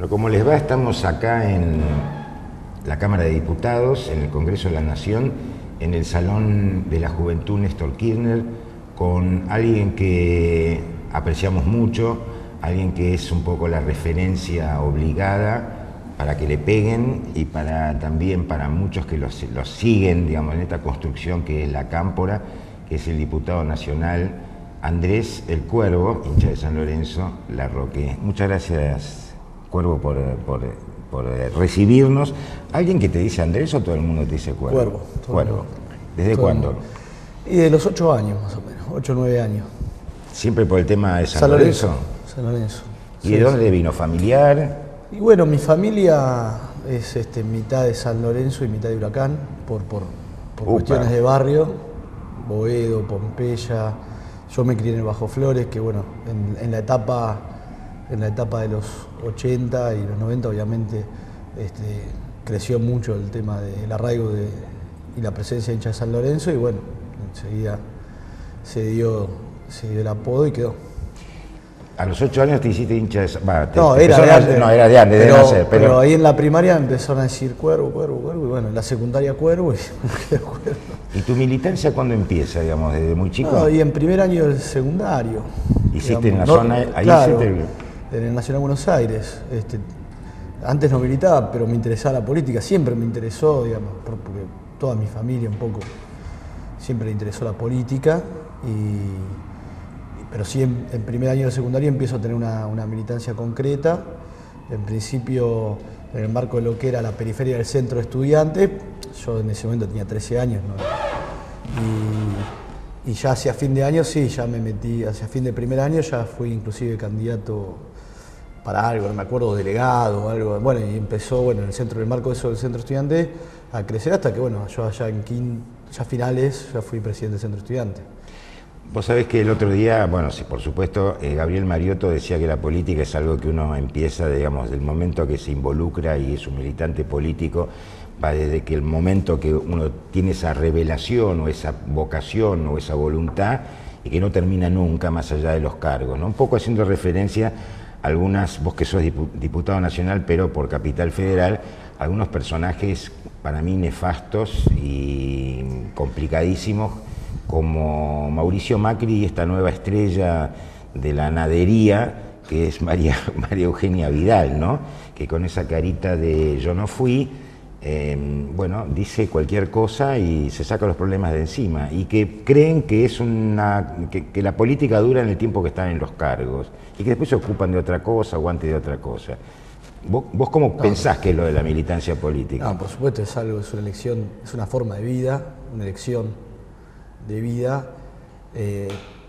¿Cómo les va? Estamos acá en la Cámara de Diputados, en el Congreso de la Nación, en el Salón de la Juventud Néstor Kirchner, con alguien que apreciamos mucho, alguien que es un poco la referencia obligada para que le peguen y también para muchos que los siguen, digamos, en esta construcción que es la Cámpora, que es el diputado nacional Andrés El Cuervo, hincha de San Lorenzo, Larroque. Muchas gracias, Cuervo, por recibirnos. ¿Alguien que te dice Andrés o todo el mundo te dice Cuervo? Cuervo. ¿Desde cuándo? Y de los 8 años más o menos, 8 o 9 años. ¿Siempre por el tema de San Lorenzo? San Lorenzo. ¿Y de dónde vino? ¿Familiar? Y bueno, mi familia es mitad de San Lorenzo y mitad de Huracán, por cuestiones de barrio, Boedo, Pompeya. Yo me crié en el Bajo Flores, que bueno, en la etapa de los 80 y los 90 obviamente creció mucho el tema del arraigo y la presencia de hinchas de San Lorenzo, y bueno, enseguida se dio el apodo y quedó. ¿A los 8 años te hiciste hincha de No, era de antes. No, era de antes, de nacer. Pero ahí en la primaria empezaron a decir Cuervo, y bueno, en la secundaria Cuervo y Cuervo. ¿Y tu militancia cuándo empieza, digamos, desde muy chico? No, y en primer año del secundario. ¿Hiciste en la zona? Ahí claro, hiciste en el Nacional Buenos Aires. Antes no militaba, pero me interesaba la política, siempre me interesó, digamos, porque toda mi familia un poco siempre le interesó la política, pero sí en primer año de secundaria empiezo a tener una militancia concreta, en principio en el marco de lo que era la periferia del centro de estudiantes. Yo en ese momento tenía 13 años, ¿no? Y ya hacia fin de año, sí, ya me metí, hacia fin de primer año ya fui inclusive candidato para algo, no me acuerdo, delegado o algo, bueno, y empezó, en el marco de eso del centro estudiante a crecer hasta que, bueno, yo allá ya finales, ya fui presidente del centro estudiante. Vos sabés que el otro día, bueno, sí, por supuesto, Gabriel Mariotto decía que la política es algo que uno empieza, digamos, del momento que se involucra y es un militante político, va desde que el momento que uno tiene esa revelación o esa vocación o esa voluntad y que no termina nunca más allá de los cargos, ¿no? Un poco haciendo referencia a algunas, vos que sos diputado nacional, pero por Capital Federal, algunos personajes para mí nefastos y complicadísimos, como Mauricio Macri y esta nueva estrella de la nadería, que es María Eugenia Vidal, ¿no? Que con esa carita de yo no fui, bueno, dice cualquier cosa y se saca los problemas de encima, y que creen que es que la política dura en el tiempo que están en los cargos y que después se ocupan de otra cosa o antes de otra cosa. ¿Vos cómo pensás que es lo de la militancia política? No, por supuesto, es una elección, es una forma de vida, una elección de vida,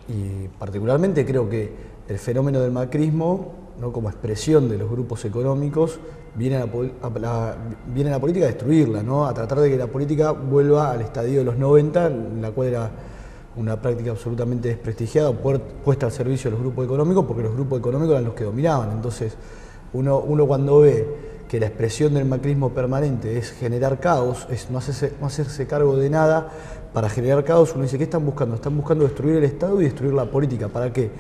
y particularmente creo que el fenómeno del macrismo, ¿no?, como expresión de los grupos económicos, viene a la política a destruirla, ¿no?, a tratar de que la política vuelva al estadio de los 90, en la cual era una práctica absolutamente desprestigiada, puesta al servicio de los grupos económicos, porque los grupos económicos eran los que dominaban. Entonces, uno cuando ve que la expresión del macrismo permanente es generar caos, es no hacerse cargo de nada para generar caos, uno dice, ¿qué están buscando? Están buscando destruir el Estado y destruir la política. ¿Para qué?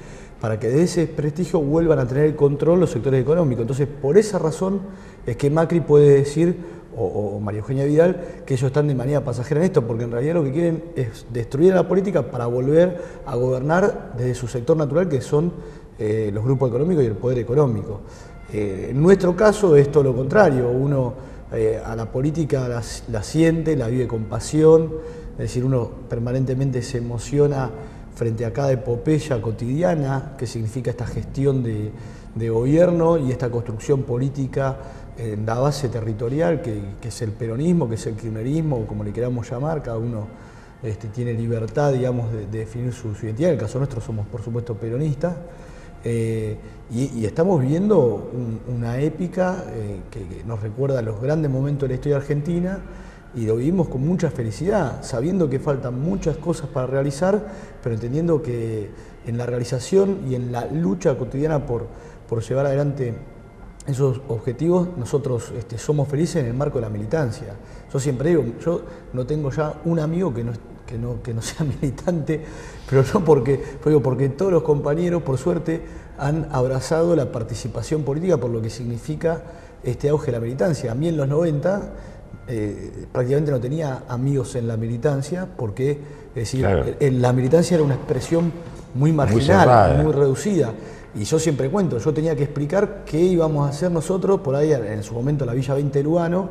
Para que de ese prestigio vuelvan a tener el control los sectores económicos. Entonces, por esa razón es que Macri puede decir, o María Eugenia Vidal, que ellos están de manera pasajera en esto, porque en realidad lo que quieren es destruir a la política para volver a gobernar desde su sector natural, que son los grupos económicos y el poder económico. En nuestro caso es todo lo contrario, uno a la política la siente, la vive con pasión, es decir, uno permanentemente se emociona frente a cada epopeya cotidiana que significa esta gestión de gobierno y esta construcción política en la base territorial que es el peronismo, que es el kirchnerismo, como le queramos llamar. Cada uno tiene libertad, digamos, de definir su identidad. En el caso nuestro somos, por supuesto, peronistas. Y estamos viviendo una épica que nos recuerda los grandes momentos de la historia argentina, y lo vivimos con mucha felicidad, sabiendo que faltan muchas cosas para realizar, pero entendiendo que en la realización y en la lucha cotidiana por llevar adelante esos objetivos, nosotros somos felices en el marco de la militancia. Yo siempre digo, yo no tengo ya un amigo que no sea militante, pero no porque todos los compañeros, por suerte, han abrazado la participación política por lo que significa este auge de la militancia. A mí en los 90 prácticamente no tenía amigos en la militancia, porque es decir, claro, la militancia era una expresión muy marginal, muy reducida. Y yo siempre cuento, yo tenía que explicar qué íbamos a hacer nosotros, por ahí en su momento la Villa 20 de Lugano,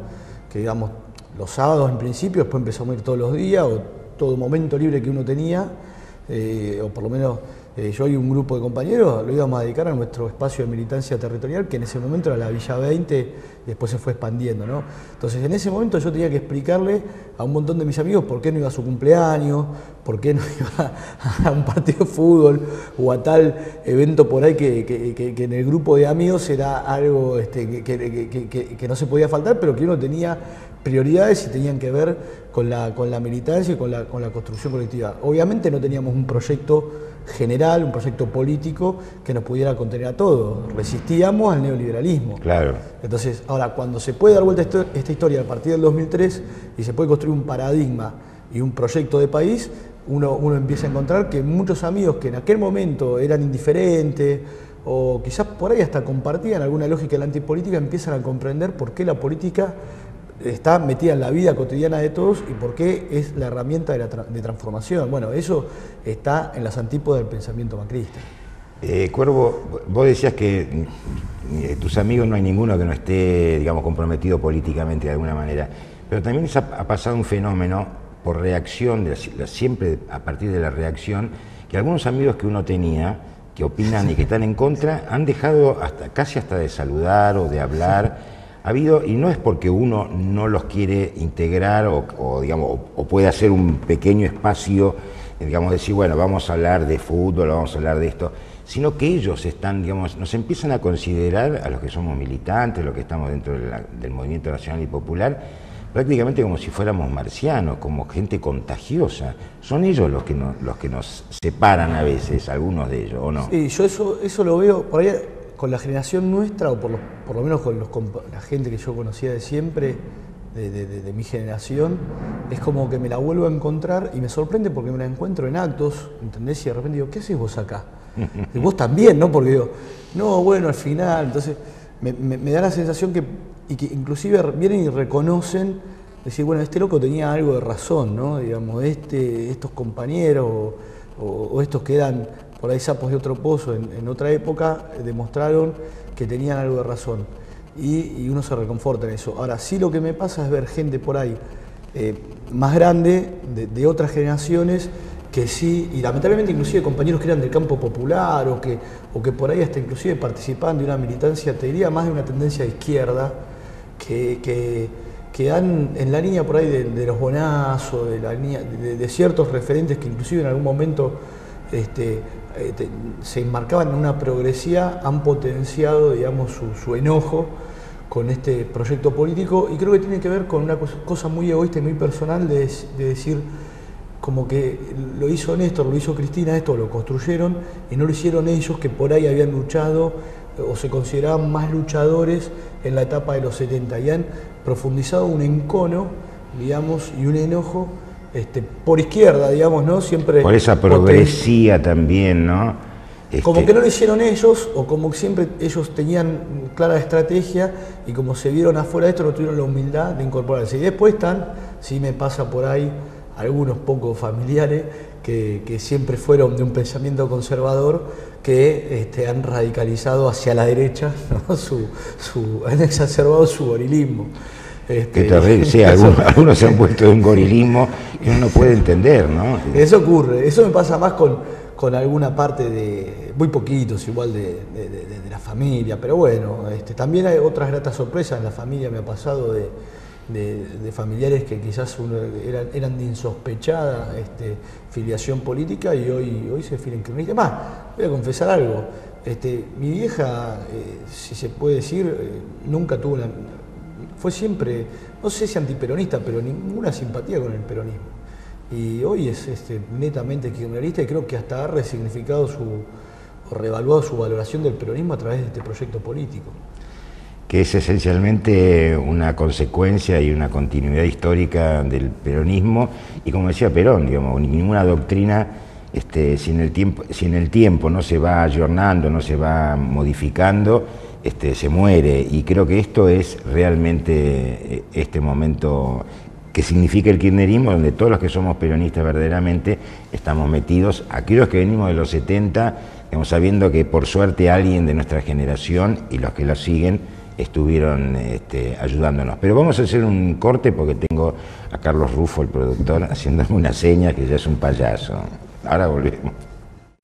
que digamos los sábados en principio, después empezamos a ir todos los días, o todo momento libre que uno tenía, o por lo menos yo y un grupo de compañeros lo íbamos a dedicar a nuestro espacio de militancia territorial, que en ese momento era la Villa 20, y después se fue expandiendo, ¿no? Entonces en ese momento yo tenía que explicarle a un montón de mis amigos por qué no iba a su cumpleaños, por qué no iba a un partido de fútbol o a tal evento por ahí que en el grupo de amigos era algo que no se podía faltar, pero que uno tenía prioridades y tenían que ver con la militancia y con la construcción colectiva. Obviamente no teníamos un proyecto general, un proyecto político que nos pudiera contener a todos. Resistíamos al neoliberalismo. Claro. Entonces, ahora, cuando se puede dar vuelta esta historia a partir del 2003 y se puede construir un paradigma y un proyecto de país, uno empieza a encontrar que muchos amigos que en aquel momento eran indiferentes o quizás por ahí hasta compartían alguna lógica de la antipolítica, empiezan a comprender por qué la política está metida en la vida cotidiana de todos y por qué es la herramienta de transformación. Bueno, eso está en las antípodas del pensamiento macrista. Cuervo, vos decías que tus amigos no hay ninguno que no esté, digamos, comprometido políticamente de alguna manera, pero también ha pasado un fenómeno por reacción, siempre a partir de la reacción, que algunos amigos que uno tenía, que opinan y que están en contra, han dejado casi hasta de saludar o de hablar. Ha habido, y no es porque uno no los quiere integrar o puede hacer un pequeño espacio, digamos, decir, bueno, vamos a hablar de fútbol, vamos a hablar de esto, sino que ellos nos empiezan a considerar, a los que somos militantes, los que estamos dentro del movimiento nacional y popular, prácticamente como si fuéramos marcianos, como gente contagiosa. Son ellos los que nos separan a veces, algunos de ellos, ¿o no? Sí, yo eso lo veo por ahí con la generación nuestra, o por lo menos con la gente que yo conocía de siempre, de mi generación, es como que me la vuelvo a encontrar y me sorprende porque me la encuentro en actos, ¿entendés? Y de repente digo, ¿qué haces vos acá? Y vos también, ¿no? Porque digo, no, bueno, al final, entonces me da la sensación que inclusive vienen y reconocen, decir, bueno, este loco tenía algo de razón, ¿no? Digamos, estos compañeros o estos que eran por ahí sapos de otro pozo en otra época, demostraron que tenían algo de razón. Y uno se reconforta en eso. Ahora, sí lo que me pasa es ver gente por ahí más grande, de otras generaciones, que sí, y lamentablemente inclusive compañeros que eran del campo popular o que por ahí hasta inclusive participaban de una militancia, te diría más de una tendencia de izquierda, que dan en la línea por ahí de los bonazos, de ciertos referentes que inclusive en algún momento se enmarcaban en una progresía, han potenciado, digamos, su enojo con este proyecto político, y creo que tiene que ver con una cosa muy egoísta y muy personal de decir, como que lo hizo Néstor, lo hizo Cristina, esto lo construyeron y no lo hicieron ellos, que por ahí habían luchado o se consideraban más luchadores en la etapa de los 70 y han profundizado un encono, digamos, y un enojo por izquierda, digamos, ¿no? Siempre por esa progresía también, ¿no? Como que no lo hicieron ellos, o como que siempre ellos tenían clara estrategia y como se vieron afuera de esto no tuvieron la humildad de incorporarse. Y después sí me pasa por ahí algunos pocos familiares que siempre fueron de un pensamiento conservador, que han radicalizado hacia la derecha, ¿no? Han exacerbado su gorilismo. Qué terrible, sí, algunos se han puesto de un gorilismo que uno no puede entender, ¿no? Eso ocurre, eso me pasa más con alguna parte de, muy poquitos igual de la familia, pero bueno, también hay otras gratas sorpresas en la familia, me ha pasado de familiares que quizás eran de insospechada filiación política y hoy se filan criminalistas. Más, voy a confesar algo, Mi vieja, si se puede decir, nunca tuvo fue siempre, no sé si antiperonista, pero ninguna simpatía con el peronismo. Y hoy es netamente kirchnerista y creo que hasta ha resignificado o reevaluado su valoración del peronismo a través de este proyecto político. Que es esencialmente una consecuencia y una continuidad histórica del peronismo, y como decía Perón, digamos, ninguna doctrina sin el tiempo no se va ayornando, no se va modificando, se muere, y creo que esto es realmente este momento que significa el kirchnerismo, donde todos los que somos peronistas verdaderamente estamos metidos, aquellos que venimos de los 70, digamos, sabiendo que por suerte alguien de nuestra generación y los que lo siguen estuvieron ayudándonos. Pero vamos a hacer un corte porque tengo a Carlos Rufo, el productor, haciéndome una seña que ya es un payaso. Ahora volvemos.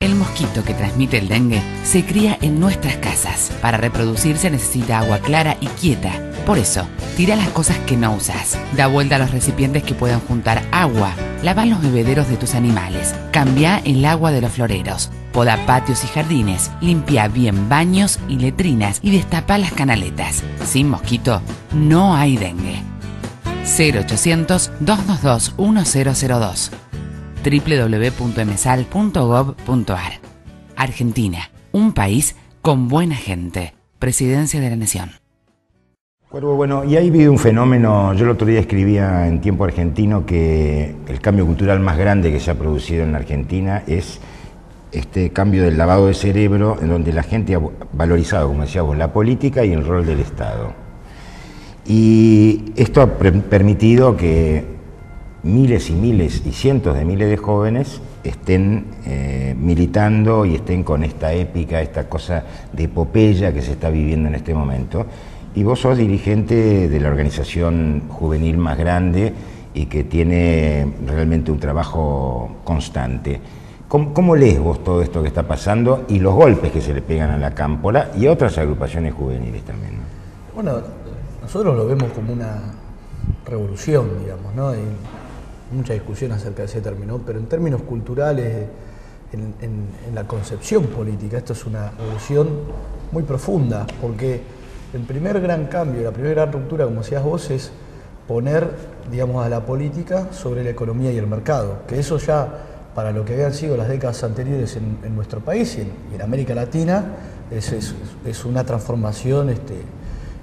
El mosquito que transmite el dengue se cría en nuestras casas. Para reproducirse necesita agua clara y quieta. Por eso, tira las cosas que no usas. Da vuelta a los recipientes que puedan juntar agua. Lava los bebederos de tus animales. Cambia el agua de los floreros. Poda patios y jardines. Limpia bien baños y letrinas y destapa las canaletas. Sin mosquito, no hay dengue. 0800-222-1002. www.msal.gov.ar. Argentina, un país con buena gente. Presidencia de la Nación. Bueno, y ahí vive un fenómeno. Yo el otro día escribía en Tiempo Argentino que el cambio cultural más grande que se ha producido en la Argentina es este cambio del lavado de cerebro, en donde la gente ha valorizado, como decíamos, la política y el rol del Estado. Y esto ha permitido que miles y miles y cientos de miles de jóvenes estén militando y estén con esta épica, esta cosa de epopeya que se está viviendo en este momento. Y vos sos dirigente de la organización juvenil más grande y que tiene realmente un trabajo constante. ¿Cómo lees vos todo esto que está pasando y los golpes que se le pegan a la Cámpora y a otras agrupaciones juveniles también, ¿no? Bueno, nosotros lo vemos como una revolución, digamos, ¿no? Hay mucha discusión acerca de ese término, pero en términos culturales, en la concepción política, esto es una revolución muy profunda, porque el primer gran cambio, la primera gran ruptura, como decías vos, es poner, digamos, a la política sobre la economía y el mercado, que eso ya, para lo que habían sido las décadas anteriores en nuestro país y en América Latina, es una transformación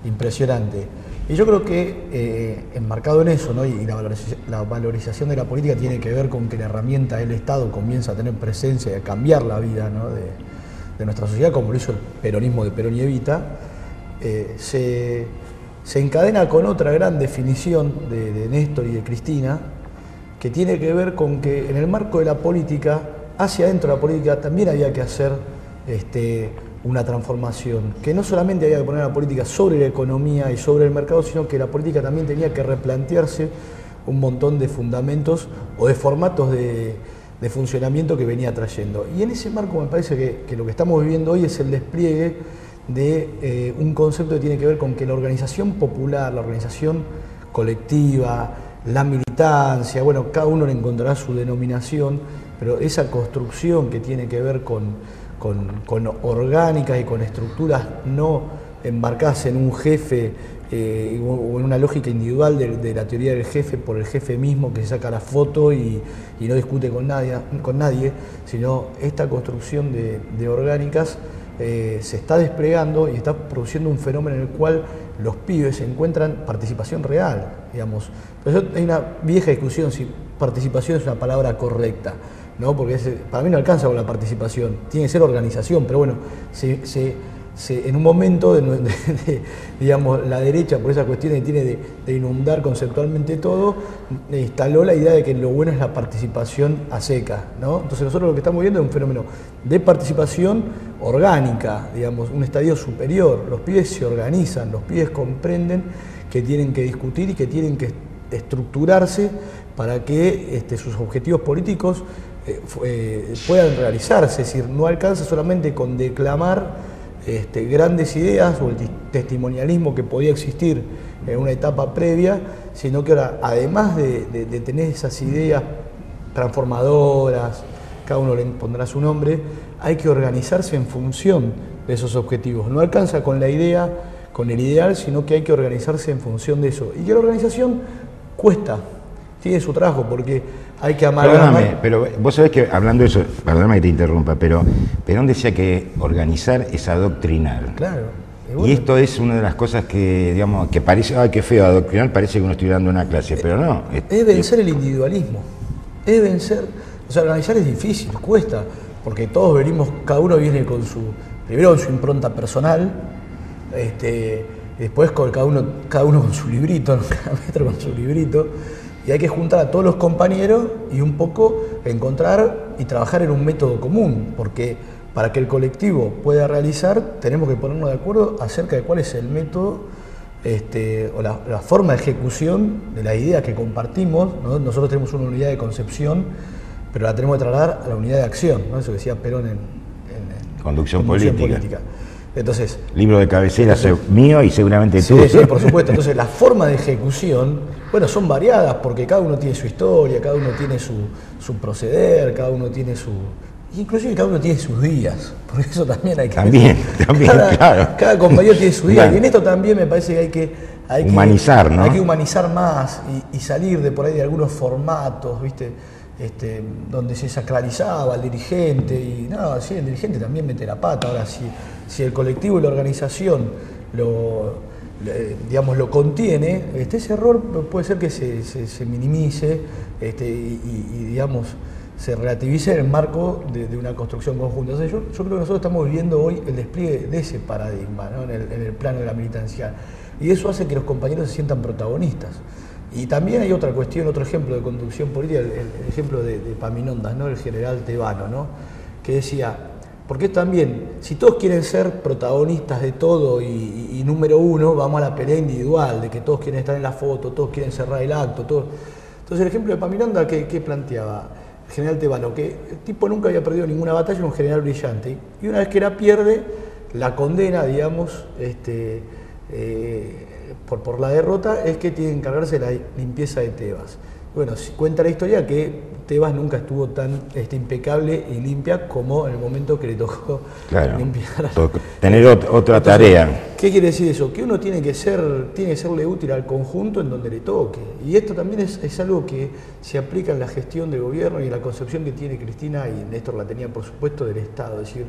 impresionante. Y yo creo que enmarcado en eso, ¿no? y la valorización de la política tiene que ver con que la herramienta del Estado comienza a tener presencia y a cambiar la vida, ¿no? de nuestra sociedad, como lo hizo el peronismo de Perón y Evita, se encadena con otra gran definición de Néstor y de Cristina, que tiene que ver con que en el marco de la política, hacia adentro de la política, también había que hacer una transformación, que no solamente había que poner la política sobre la economía y sobre el mercado, sino que la política también tenía que replantearse un montón de fundamentos o de formatos de funcionamiento que venía trayendo. Y en ese marco me parece que lo que estamos viviendo hoy es el despliegue de un concepto que tiene que ver con que la organización popular, la organización colectiva, la militancia, bueno, cada uno le encontrará su denominación, pero esa construcción que tiene que ver con orgánicas y con estructuras no embarcadas en un jefe o en una lógica individual de la teoría del jefe por el jefe mismo que se saca la foto y no discute con nadie, sino esta construcción de orgánicas se está desplegando y está produciendo un fenómeno en el cual los pibes encuentran participación real, digamos. Pero hay una vieja discusión si participación es una palabra correcta, ¿no? Porque para mí no alcanza con la participación, tiene que ser organización, pero bueno, en un momento digamos, la derecha, por esa cuestión que tiene de inundar conceptualmente todo, instaló la idea de que lo bueno es la participación a seca, ¿no? Entonces nosotros lo que estamos viendo es un fenómeno de participación orgánica, digamos, un estadio superior. Los pibes se organizan, los pibes comprenden que tienen que discutir y que tienen que estructurarse para que sus objetivos políticos puedan realizarse, es decir, no alcanza solamente con declamar grandes ideas o el testimonialismo que podía existir en una etapa previa, sino que ahora, además de tener esas ideas transformadoras, cada uno le pondrá su nombre, hay que organizarse en función de esos objetivos. No alcanza con la idea, con el ideal, sino que hay que organizarse en función de eso. Y que la organización cuesta, tiene su trabajo, porque hay que amalgamar. Perdóname, pero vos sabés que, hablando de eso, perdóname que te interrumpa, pero Perón decía que organizar es adoctrinar. Claro. Bueno, y esto es una de las cosas que, digamos, que parece, ay, qué feo, adoctrinar, parece que uno estuviera dando una clase, pero no. Es vencer el individualismo, es vencer, o sea, organizar es difícil, cuesta, porque todos venimos, cada uno viene con primero con su impronta personal, después cada uno con su librito, ¿no? Cada maestro con su librito, y hay que juntar a todos los compañeros y un poco encontrar y trabajar en un método común, porque para que el colectivo pueda realizar, tenemos que ponernos de acuerdo acerca de cuál es el método o la forma de ejecución de la idea que compartimos, ¿no? Nosotros tenemos una unidad de concepción, pero la tenemos que trasladar a la unidad de acción, ¿no? Eso decía Perón en Conducción política. Entonces, libro de cabecera mío y seguramente sí, tuyo. Sí, por supuesto. Entonces, las formas de ejecución, bueno, son variadas, porque cada uno tiene su historia, cada uno tiene su proceder, cada uno tiene inclusive cada uno tiene sus días, porque eso también hay que También, claro. Cada compañero tiene su día, y en esto también me parece que hay que humanizar, ¿no? Hay que humanizar más y salir de por ahí de algunos formatos, ¿viste? Donde se sacralizaba al dirigente, y no, sí, el dirigente también mete la pata. Ahora, si el colectivo y la organización lo contiene, ese error puede ser que se minimice y digamos, se relativice en el marco de una construcción conjunta. O sea, yo creo que nosotros estamos viviendo hoy el despliegue de ese paradigma, ¿no? en el plano de la militancia. Y eso hace que los compañeros se sientan protagonistas. Y también hay otra cuestión, otro ejemplo de conducción política, el ejemplo de Epaminondas, ¿no? El general Tebano, ¿no? Que decía, porque también, si todos quieren ser protagonistas de todo y número uno, vamos a la pelea individual, de que todos quieren estar en la foto, todos quieren cerrar el acto, todo. Entonces el ejemplo de Epaminondas, ¿qué planteaba? El general Tebano, que el tipo nunca había perdido ninguna batalla, era un general brillante, y una vez que la pierde, la condena, digamos, por la derrota, es que tiene que encargarse de la limpieza de Tebas. Bueno, cuenta la historia que Tebas nunca estuvo tan impecable y limpia como en el momento que le tocó limpiar. Tener otra Entonces, tarea. ¿Qué quiere decir eso? Que uno tiene que serle útil al conjunto en donde le toque. Y esto también es algo que se aplica en la gestión del gobierno y en la concepción que tiene Cristina, y Néstor la tenía, por supuesto, del Estado. Es decir,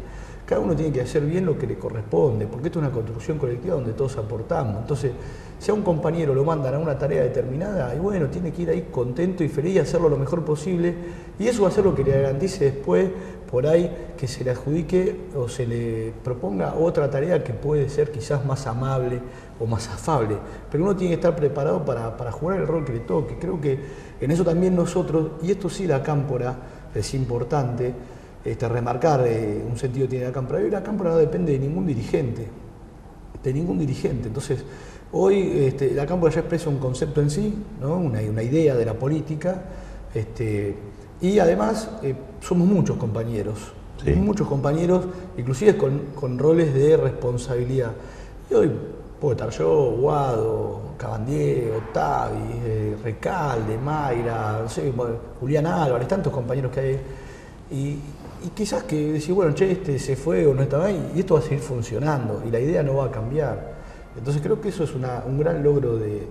cada uno tiene que hacer bien lo que le corresponde, porque esto es una construcción colectiva donde todos aportamos. Entonces, si a un compañero lo mandan a una tarea determinada, y bueno, tiene que ir ahí contento y feliz y hacerlo lo mejor posible, y eso va a ser lo que le garantice después, por ahí, que se le adjudique o se le proponga otra tarea que puede ser quizás más amable o más afable. Pero uno tiene que estar preparado para jugar el rol que le toque. Creo que en eso también nosotros, y esto sí la cámpora es importante, remarcar un sentido tiene la cámpora. Hoy la cámpora no depende de ningún dirigente, Entonces, hoy la cámpora ya expresa un concepto en sí, ¿no? una idea de la política, y además somos muchos compañeros, inclusive con roles de responsabilidad. Y hoy puedo estar yo, Guado, Cabandier, Octavi, Recalde, Mayra, no sé, Julián Álvarez, tantos compañeros que hay. Y quizás que decir, bueno, che, se fue o no estaba ahí, y esto va a seguir funcionando, y la idea no va a cambiar. Entonces creo que eso es un gran logro de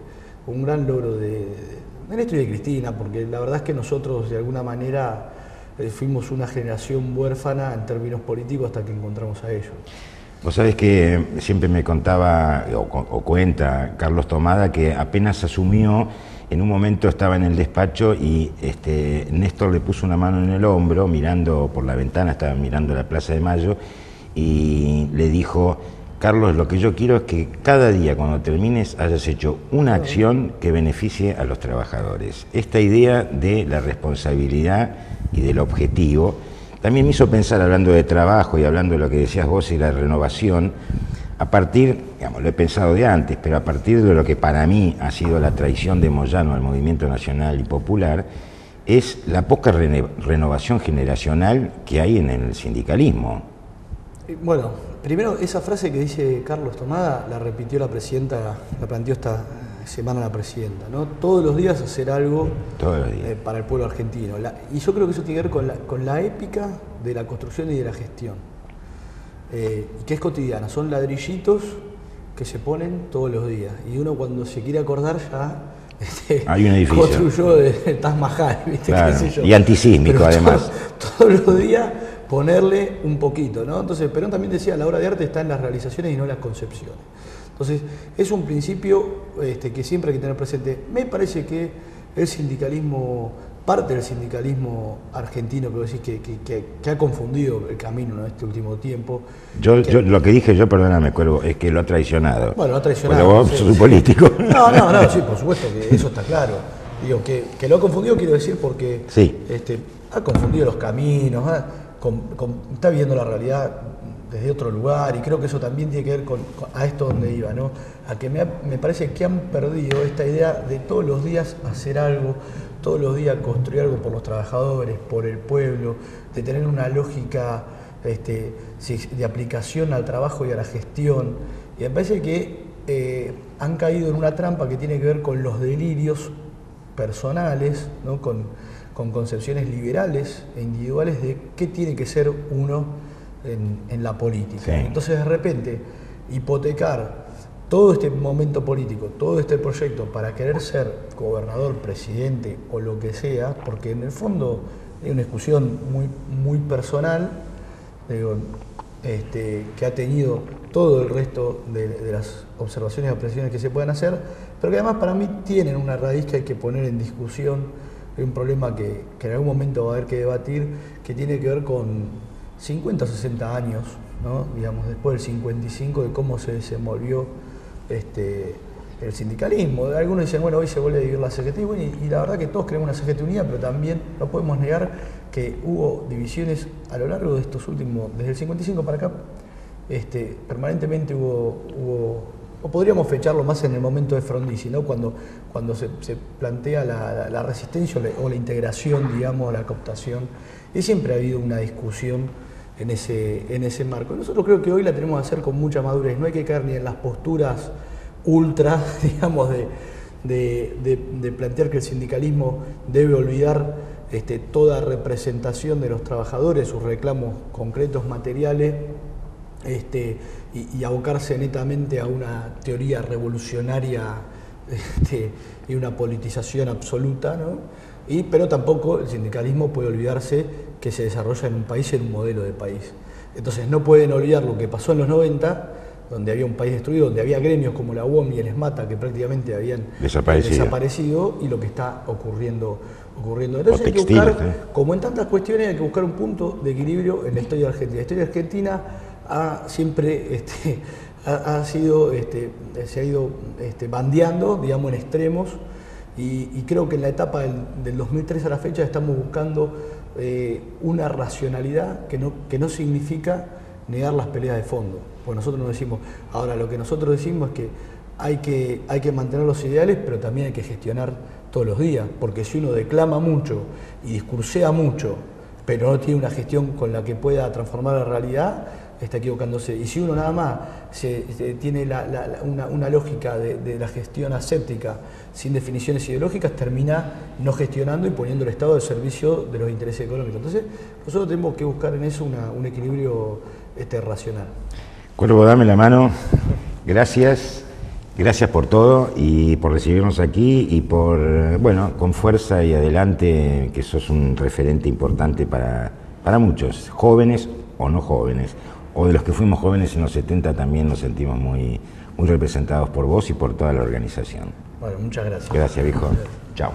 la historia de Cristina, porque la verdad es que nosotros de alguna manera fuimos una generación huérfana en términos políticos hasta que encontramos a ellos. Vos sabés que siempre me contaba o cuenta Carlos Tomada que apenas asumió, en un momento estaba en el despacho y Néstor le puso una mano en el hombro, mirando por la ventana, estaba mirando la Plaza de Mayo, y le dijo: Carlos, lo que yo quiero es que cada día cuando termines hayas hecho una acción que beneficie a los trabajadores. Esta idea de la responsabilidad y del objetivo también me hizo pensar, hablando de trabajo y hablando de lo que decías vos y la renovación, a partir, digamos, lo he pensado de antes, pero a partir de lo que para mí ha sido la traición de Moyano al movimiento nacional y popular, es la poca renovación generacional que hay en el sindicalismo. Bueno, primero esa frase que dice Carlos Tomada la repitió la presidenta, la planteó semana a la presidenta, ¿no? Todos los días hacer algo para el pueblo argentino. Y yo creo que eso tiene que ver con la épica de la construcción y de la gestión, y que es cotidiana, son ladrillitos que se ponen todos los días, y uno cuando se quiere acordar ya hay un edificio. Construyó el Taj Mahal, ¿viste? Claro, ¿qué sé yo? y antisísmico. Pero además. Todos los días ponerle un poquito, ¿no? Entonces, Perón también decía, la obra de arte está en las realizaciones y no en las concepciones. Entonces, es un principio que siempre hay que tener presente. Me parece que el sindicalismo, parte del sindicalismo argentino, pero decís que ha confundido el camino en este último tiempo. Yo lo que dije yo, perdóname, Cuervo, es que lo ha traicionado. Bueno, lo ha traicionado. Pero vos sos un político. No, sí, por supuesto que eso está claro. Digo, que lo ha confundido, quiero decir, porque sí. Ha confundido los caminos, está viendo la realidad desde otro lugar, y creo que eso también tiene que ver a esto donde iba, ¿no? A que me parece que han perdido esta idea de todos los días hacer algo, todos los días construir algo por los trabajadores, por el pueblo, de tener una lógica de aplicación al trabajo y a la gestión. Y me parece que han caído en una trampa que tiene que ver con los delirios personales, ¿no? Con concepciones liberales e individuales de qué tiene que ser uno en la política. Sí. Entonces, de repente, hipotecar todo este momento político, todo este proyecto para querer ser gobernador, presidente o lo que sea, porque en el fondo hay una discusión muy personal, digo, que ha tenido todo el resto de las observaciones y apreciaciones que se pueden hacer, pero que además para mí tienen una raíz que hay que poner en discusión. Hay un problema que en algún momento va a haber que debatir, que tiene que ver con 50 o 60 años, ¿no? Digamos, después del 55, de cómo se desenvolvió el sindicalismo. Algunos dicen, bueno, hoy se vuelve a dividir la CGT, y la verdad que todos queremos una CGT unida, pero también no podemos negar que hubo divisiones a lo largo de estos últimos, desde el 55 para acá, permanentemente hubo, o podríamos fecharlo más en el momento de Frondizi, ¿no? Cuando se plantea la resistencia o la integración, digamos, la cooptación, y siempre ha habido una discusión en ese marco. Nosotros creo que hoy la tenemos que hacer con mucha madurez, no hay que caer ni en las posturas ultra, digamos, de plantear que el sindicalismo debe olvidar toda representación de los trabajadores, sus reclamos concretos, materiales, y abocarse netamente a una teoría revolucionaria y una politización absoluta, ¿no? Pero tampoco el sindicalismo puede olvidarse que se desarrolla en un país, en un modelo de país. Entonces no pueden olvidar lo que pasó en los 90, donde había un país destruido, donde había gremios como la UOM y el ESMATA que prácticamente habían desaparecido, y lo que está ocurriendo. Entonces hay que buscar, como en tantas cuestiones, hay que buscar un punto de equilibrio en la historia argentina. La historia argentina siempre se ha ido bandeando, digamos, en extremos, y creo que en la etapa del 2003 a la fecha estamos buscando una racionalidad que no significa negar las peleas de fondo. Pues nosotros no decimos, ahora lo que nosotros decimos es que hay que mantener los ideales, pero también hay que gestionar todos los días, porque si uno declama mucho y discursea mucho, pero no tiene una gestión con la que pueda transformar la realidad, está equivocándose. Y si uno nada más tiene una lógica de la gestión aséptica, sin definiciones ideológicas, termina no gestionando y poniendo el Estado al servicio de los intereses económicos. Entonces, nosotros tenemos que buscar en eso un equilibrio racional. Cuervo, dame la mano. Gracias. Gracias por todo y por recibirnos aquí y por, bueno, con fuerza y adelante, que sos un referente importante para muchos, jóvenes o no jóvenes, o de los que fuimos jóvenes en los 70 también nos sentimos muy representados por vos y por toda la organización. Bueno, muchas gracias. Gracias, viejo. Chao.